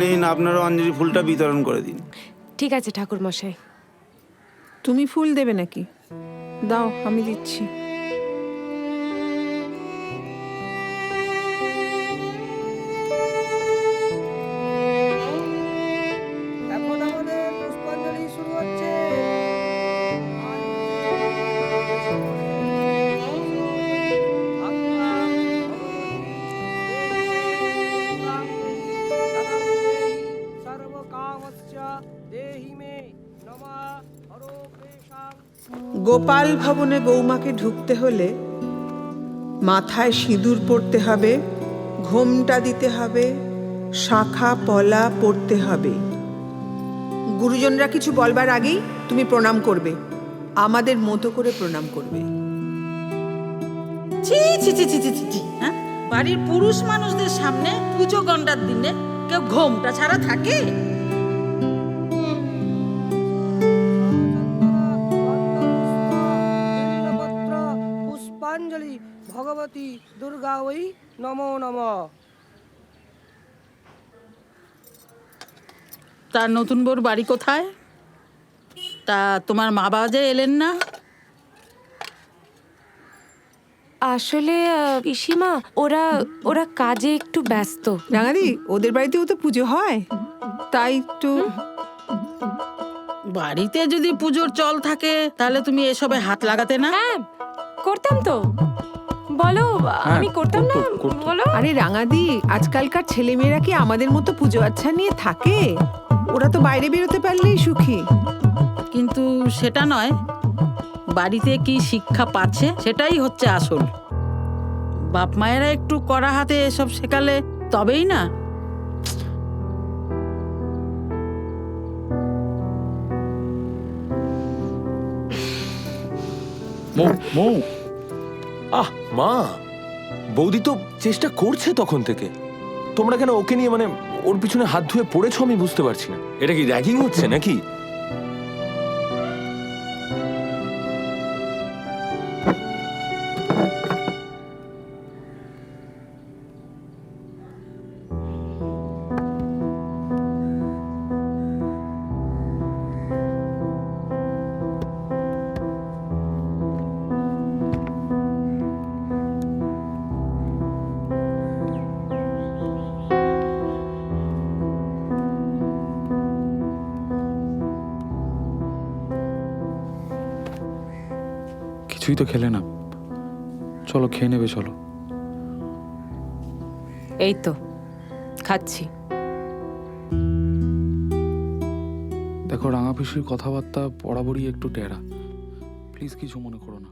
নিন, আপনারা অঞ্জলি ফুলটা বিতরণ করে দিন। ঠিক আছে ঠাকুর মশাই। তুমি ফুল দেবে নাকি? দাও, আমি দিচ্ছি। এখন আমাদের পুষ্পাঞ্জলি শুরু হচ্ছে। গোপাল ভবনে বৌমাকে ঢুকতে হলে মাথায় সিঁদুর পরতে হবে, ঘোমটা দিতে হবে, শাখা পলা পরতে হবে। গুরুজনরা কিছু বলবার আগেই তুমি প্রণাম করবে, আমাদের মতো করে প্রণাম করবে। ছি ছি ছি ছি ছি ছি ছি, হ্যাঁ? বাড়ির পুরুষ মানুষদের সামনে পুজো গন্ডার দিনে কেউ ঘোমটা ছাড়া থাকে? পুষ্পাঞ্জলি ভগবতী দুর্গা ওই নমো নমঃ। তার নতুন বোর বাড়ি কোথায়? তা তোমার মা বাবা যে এলেন না? আসলে পিসিমা ওরা ওরা কাজে একটু ব্যস্ত। রাঙাদি, ওদের বাড়িতেও তো পুজো হয়, তাই একটু। বাড়িতে যদি পুজোর চল থাকে তাহলে তুমি এসবে হাত লাগাতে না? হ্যাঁ করতাম তো। বলো, আমি করতাম না? বলো। আরে রাঙাদি, আজকালকার ছেলেমেয়েরা কি আমাদের মতো পুজো আচ্ছা নিয়ে থাকে? ওরা তো বাইরে বেরোতে পারলেই সুখী। কিন্তু সেটা নয়, বাড়িতে কি শিক্ষা পাচ্ছে সেটাই হচ্ছে আসল। বাপ মায়েরা একটু কড়া হাতে এসব শেখালে তবেই না। মৌ, আহ মা, বৌদি তো চেষ্টা করছে তখন থেকে। তোমরা কেন ওকে নিয়ে মানে ওর পিছনে হাত ধুয়ে পড়েছো আমি বুঝতে পারছি না। এটা কি র্যাগিং হচ্ছে নাকি? কিছুই তো খেলে না, চলো খেয়ে নেবে, চলো। এই তো খাচ্ছি। দেখো, রাঙা পিসির কথাবার্তা বরাবরই একটু টেরা, প্লিজ কিছু মনে করো না।